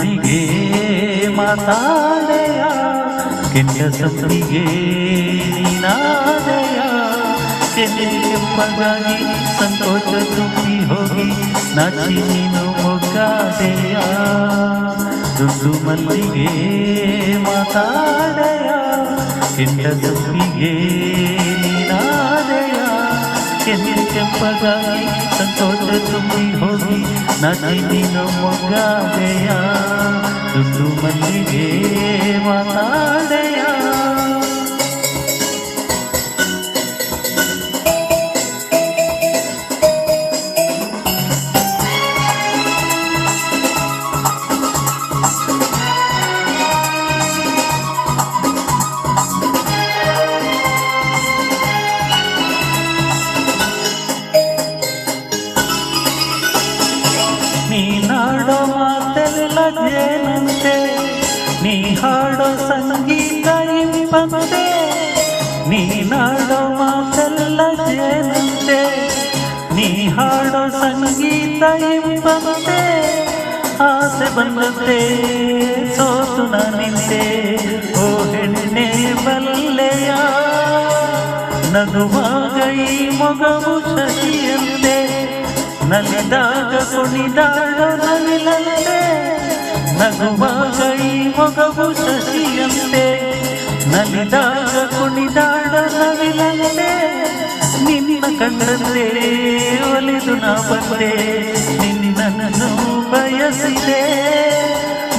ಮಲ್ಲಿಗೆ ಮಾತಾಡೆಯ ಕೆಂಡ ಸಂಪಿಗೆ ನೀನಾದೆಯ ಕೆಂಪಗಾಗಿ ಸಂತೋಷ ತುಂಬಿ ಹೋಗಿ ನಾಚಿ ನೀನು ಮೊಗ್ಗಾದೆಯ ದುಡ್ಡು ಮಲ್ಲಿಗೆ ಮಾತಾಡೆಯ ಕೆಂಡ ಸಂಪಿಗೆ ನೀನಾದೆಯ ಕೆಂಪಗಾಗಿ ಸಂತೋಷ ತುಂಬಿ ಹೋಗಿ ನಾಚಿ ನೀನು ಮೊಗ್ಗಾದೆಯ ದುಡ್ಡು ಮಲ್ಲಿಗೆ ಮಾತಾಡೆಯ ನೀನಾಡೋ ಮಾತೆಲ್ಲ ಜೇನಂತೆ ನೀ ಹಾಡೋ ಸಂಗೀತ ಇಂಪಂತೆ ನೀನಾಡೋ ಮಾತೆಲ್ಲ ಜೇನಂತೆ ನೀ ಹಾಡೋ ಸಂಗೀತ ಇಂಪಂತೆ ಆಸೆ ಬಂದಂತೆ ಸೋತು ನಿಂತೆ ಓ ಹೆಣ್ಣೆ ಬಲ್ಲೆಯ ನಗುವಾಗ ಈ ಮೊಗವು ಶಶಿಯಂತೆ ನಲಿದಾಗ ಕುಣಿದಾಡ ನವಿಲಂತೆ ನಗುವಾಗ ಈ ಮೊಗವು ಶಶಿಯಂತೆ ನಲಿದಾಗ ಕುಣಿದಾಡ ನವಿಲಂತೆ ನಿನ್ನ ಕಂಡಂತೆ ಒಲಿದು ನಾ ಬಂದೆ ನಿನ್ನನ್ನು ಬಯಸಿದೆ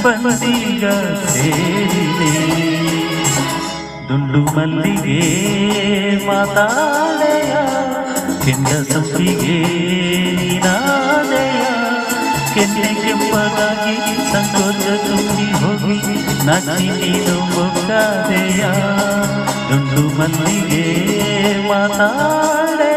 ಬಂದೀಗ ಸೇರಿದೆ ದುಂಡು ಮಲ್ಲಿಗೆ ಮಾತಾಡೆಯ ಕೆಂಡ ಸಂಪಿಗೆ ನೀನಾದೆಯ ಕೆಂಪಗಾಗಿ ಸಂತೋಷ ತುಂಬಿ ಹೋಗಿ ನಾಚಿ ನೀನು ಮೊಗ್ಗಾದೆಯ ದುಂಡು ಮಲ್ಲಿಗೆ ಮಾತಾಡೆಯ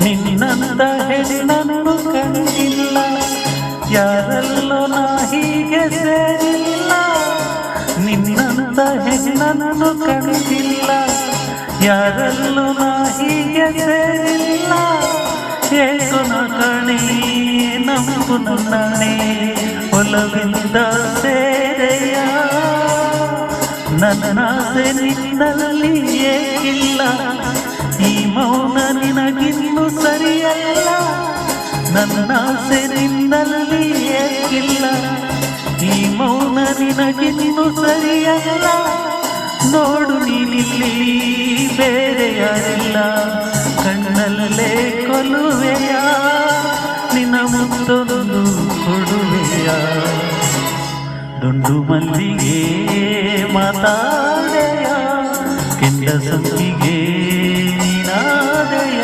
ನಿನ್ನಂತ ಹೆಣ್ಣನ್ನು ಕಂಡಿಲ್ಲ ಯಾರಲ್ಲೂ ನಾ ಹೀಗೆ ಸೇರಿಲ್ಲ ನಿನ್ನಂತ ಹೆಣ್ಣನ್ನು ಕಂಡಿಲ್ಲ ಯಾರಲ್ಲೂ ನಾ ಹೀಗೆ ಸೇರಿಲ್ಲ ಏಕು ನ ಕಣಿ ನಂಬು ನನ್ನಣೆ ಒಲವಿಂದ ಸೇರೆಯ ನನ್ನಾಸೆ ನಿನ್ನಲ್ಲಿ ಏಕಿಲ್ಲ ಈ ಮೌನ ನಿನಗಿನ್ನು ಸರಿಯಲ್ಲ ನನ್ನಾಸೆ ನಿನ್ನಲ್ಲಿ ಏಕಿಲ್ಲ ಈ ಮೌನ ನಿನಗಿನ್ನು ಸರಿಯಲ್ಲ ನೋಡು ನೀನಿಲ್ಲಿ ಬೇರೆ ಯಾರಿಲ್ಲ ಕಣ್ಣಲ್ಲೇ ಕೊಲುವೆಯ ನಿನ್ನ ಮುತ್ತೊಂದು ಕೊಡುವೆಯ ದುಂಡು ಮಲ್ಲಿಗೆ ಮಾತಾಡೆಯ ಕೆಂಡ ಸಂಪಿಗೆ ನೀನಾದೆಯ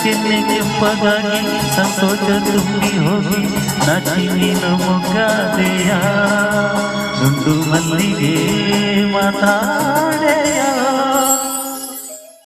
ಕೆಂಪಗಾಗಿ ಸಂತೋಷ ತುಂಬಿ ಹೋಗಿ ನಾಚಿ ನೀನು ಮೊಗ್ಗಾದೆಯ ದುಂಡು ಮಲ್ಲಿಗೆ ಮಾತಾಡೆ